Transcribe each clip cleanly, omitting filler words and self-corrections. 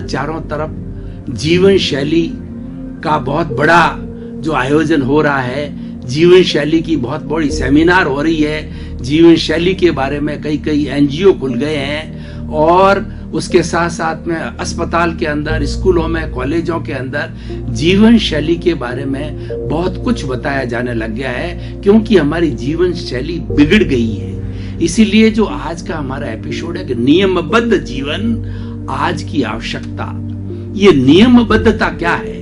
चारों तरफ जीवन शैली का बहुत बड़ा जो आयोजन हो रहा है, जीवन शैली की बहुत बड़ी सेमिनार हो रही है, जीवन शैली के बारे में कई एनजीओ खुल गए हैं और उसके साथ साथ में अस्पताल के अंदर, स्कूलों में, कॉलेजों के अंदर जीवन शैली के बारे में बहुत कुछ बताया जाने लग गया है, क्योंकि हमारी जीवन शैली बिगड़ गई है। इसीलिए जो आज का हमारा एपिसोड है कि नियमबद्ध जीवन आज की आवश्यकता। ये नियमबद्धता क्या है?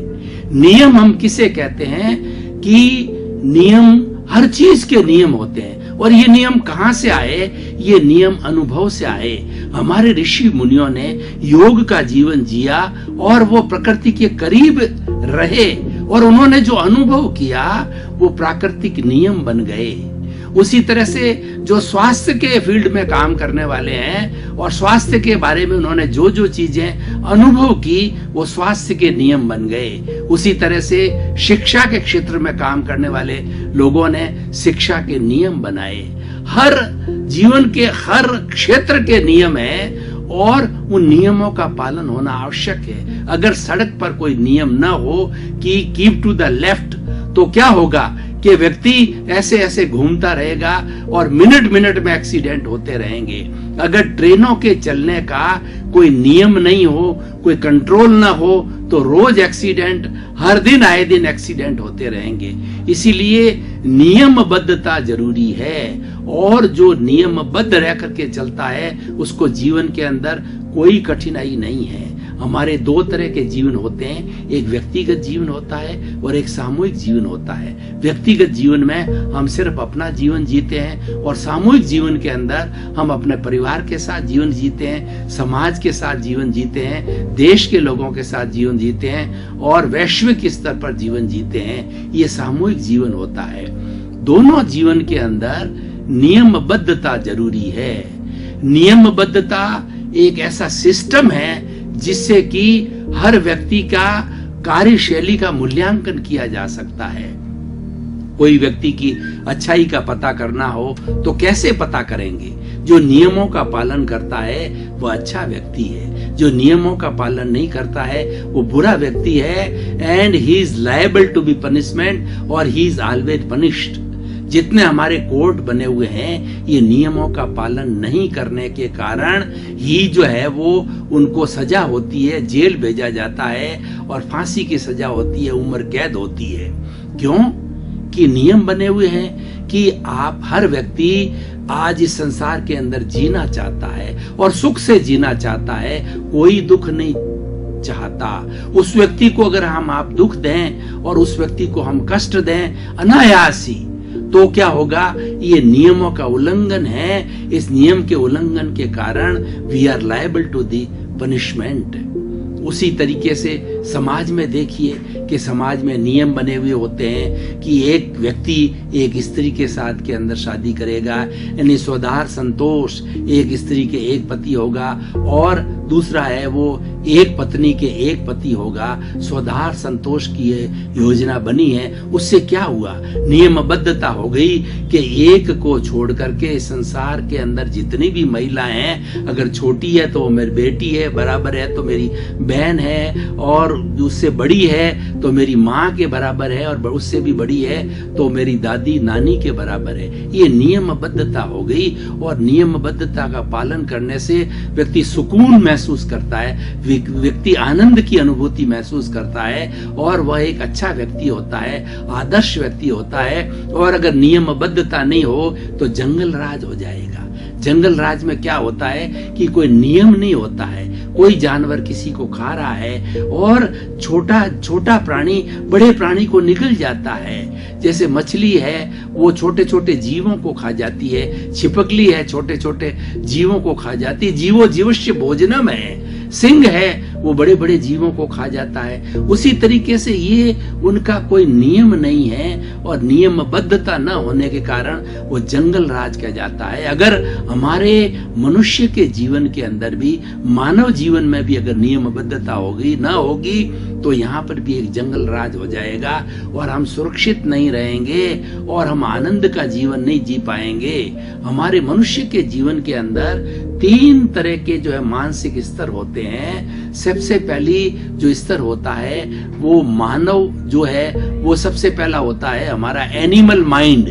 नियम हम किसे कहते हैं कि नियम हर चीज के नियम होते हैं। और ये नियम कहां से आए? ये नियम अनुभव से आए। हमारे ऋषि मुनियों ने योग का जीवन जिया और वो प्रकृति के करीब रहे और उन्होंने जो अनुभव किया वो प्राकृतिक नियम बन गए। उसी तरह से जो स्वास्थ्य के फील्ड में काम करने वाले हैं और स्वास्थ्य के बारे में उन्होंने जो जो चीजें अनुभव की वो स्वास्थ्य के नियम बन गए। उसी तरह से शिक्षा के क्षेत्र में काम करने वाले लोगों ने शिक्षा के नियम बनाए। हर जीवन के हर क्षेत्र के नियम है और उन नियमों का पालन होना आवश्यक है। अगर सड़क पर कोई नियम ना हो कि कीप टू द लेफ्ट, तो क्या होगा कि व्यक्ति ऐसे ऐसे घूमता रहेगा और मिनट मिनट में एक्सीडेंट होते रहेंगे। अगर ट्रेनों के चलने का कोई नियम नहीं हो, कोई कंट्रोल ना हो, तो रोज एक्सीडेंट, हर दिन आए दिन एक्सीडेंट होते रहेंगे। इसीलिए नियमबद्धता जरूरी है और जो नियमबद्ध रह करके चलता है उसको जीवन के अंदर कोई कठिनाई नहीं है। हमारे दो तरह के जीवन होते हैं, एक व्यक्तिगत जीवन होता है और एक सामूहिक जीवन होता है। व्यक्तिगत जीवन में हम सिर्फ अपना जीवन जीते हैं और सामूहिक जीवन के अंदर हम अपने परिवार के साथ जीवन जीते हैं, समाज के साथ जीवन जीते हैं, देश के लोगों के साथ जीवन जीते हैं और वैश्विक स्तर पर जीवन जीते हैं। ये सामूहिक जीवन होता है। दोनों जीवन के अंदर नियमबद्धता जरूरी है। नियमबद्धता एक ऐसा सिस्टम है जिससे कि हर व्यक्ति का कार्यशैली का मूल्यांकन किया जा सकता है। कोई व्यक्ति की अच्छाई का पता करना हो तो कैसे पता करेंगे? जो नियमों का पालन करता है वो अच्छा व्यक्ति है, जो नियमों का पालन नहीं करता है वो बुरा व्यक्ति है and he is liable to be punishment और ही इज ऑलवेज पनिश्ड। जितने हमारे कोर्ट बने हुए हैं ये नियमों का पालन नहीं करने के कारण ही जो है वो उनको सजा होती है, जेल भेजा जाता है और फांसी की सजा होती है, उम्र कैद होती है। क्यों? कि नियम बने हुए हैं कि आप हर व्यक्ति आज इस संसार के अंदर जीना चाहता है और सुख से जीना चाहता है, कोई दुख नहीं चाहता। उस व्यक्ति को अगर आप दुख दें और उस व्यक्ति को हम कष्ट दें अनायास ही, तो क्या होगा? ये नियमों का उल्लंघन है। इस नियम के उल्लंघन के कारण we are liable to the punishment. उसी तरीके से समाज में देखिए कि समाज में नियम बने हुए होते हैं कि एक व्यक्ति एक स्त्री के साथ के अंदर शादी करेगा, यानी स्वधार संतोष, एक स्त्री के एक पति होगा और दूसरा है वो एक पत्नी के एक पति होगा। स्वधार संतोष की योजना बनी है। उससे क्या हुआ? नियमबद्धता हो गई कि एक को छोड़ करके संसार के अंदर जितनी भी महिलाएं हैं, अगर छोटी है तो वो मेरी बेटी है, बराबर है तो मेरी बहन है, और उससे बड़ी है तो मेरी माँ के बराबर है, और उससे भी बड़ी है तो मेरी दादी नानी के बराबर है। ये नियमबद्धता हो गई और नियमबद्धता का पालन करने से व्यक्ति सुकून महसूस करता है, व्यक्ति आनंद की अनुभूति महसूस करता है और वह एक अच्छा व्यक्ति होता है, आदर्श व्यक्ति होता है। और अगर नियमबद्धता नहीं हो तो जंगल राज हो जाएगा। जंगल राज में क्या होता है कि कोई नियम नहीं होता है, कोई जानवर किसी को खा रहा है और छोटा छोटा प्राणी बड़े प्राणी को निगल जाता है। जैसे मछली है वो छोटे छोटे जीवों को खा जाती है, छिपकली है छोटे छोटे जीवों को खा जाती है, जीवो जीवस्य भोजनम है, सिंह है वो बड़े बड़े जीवों को खा जाता है। उसी तरीके से ये उनका कोई नियम नहीं है और नियमबद्धता न होने के कारण वो जंगल राज कह जाता है। अगर हमारे मनुष्य के जीवन के अंदर भी, मानव जीवन में भी अगर नियमबद्धता होगी ना होगी तो यहाँ पर भी एक जंगल राज हो जाएगा और हम सुरक्षित नहीं रहेंगे और हम आनंद का जीवन नहीं जी पाएंगे। हमारे मनुष्य के जीवन के अंदर 3 तरह के जो है मानसिक स्तर होते हैं। सबसे पहली जो स्तर होता है वो मानव जो है वो सबसे पहला होता है हमारा एनिमल माइंड।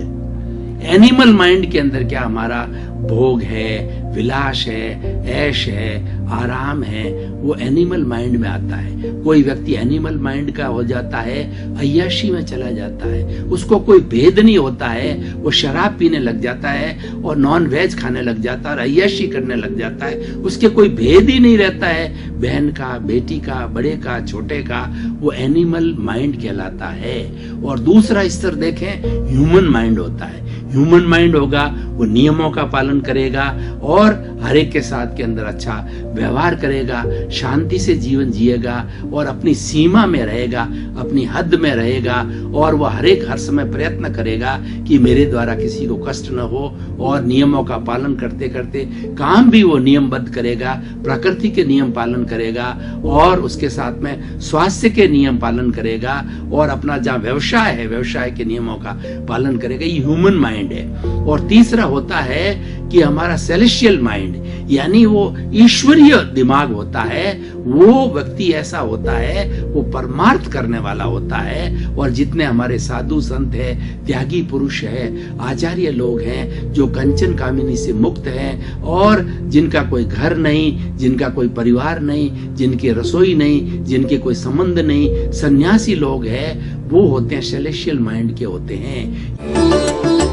एनिमल माइंड के अंदर क्या हमारा भोग है, विलास है, ऐश है, आराम है, वो एनिमल माइंड में आता है। कोई व्यक्ति एनिमल माइंड का हो जाता है, अय्याशी में चला जाता है, उसको कोई भेद नहीं होता है, वो शराब पीने लग जाता है और नॉन वेज खाने लग जाता है और अय्याशी करने लग जाता है। उसके कोई भेद ही नहीं रहता है, बहन का, बेटी का, बड़े का, छोटे का, वो एनिमल माइंड कहलाता है। और दूसरा स्तर देखें, ह्यूमन माइंड होता है। ह्यूमन माइंड होगा वो नियमों का पालन करेगा और हर एक के साथ के अंदर अच्छा व्यवहार करेगा, शांति से जीवन जिएगा और अपनी सीमा में रहेगा, अपनी हद में रहेगा और वह हर समय प्रयत्न करेगा कि मेरे द्वारा किसी को कष्ट न हो और नियमों का पालन करते करते काम भी वो नियमबद्ध करेगा, प्रकृति के नियम पालन करेगा और उसके साथ में स्वास्थ्य के नियम पालन करेगा और अपना जहाँ व्यवसाय है व्यवसाय के नियमों का पालन करेगा। ये ह्यूमन माइंड है। और तीसरा होता है कि हमारा सेलेस्टियल माइंड, यानी वो ईश्वरीय दिमाग होता है। वो व्यक्ति ऐसा होता है, वो परमार्थ करने वाला होता है। और जितने हमारे साधु संत है, त्यागी पुरुष है, आचार्य लोग हैं जो कंचन कामिनी से मुक्त हैं और जिनका कोई घर नहीं, जिनका कोई परिवार नहीं, जिनकी रसोई नहीं, जिनके कोई संबंध नहीं, सन्यासी लोग हैं, वो होते हैं सेलेस्टियल माइंड के होते हैं।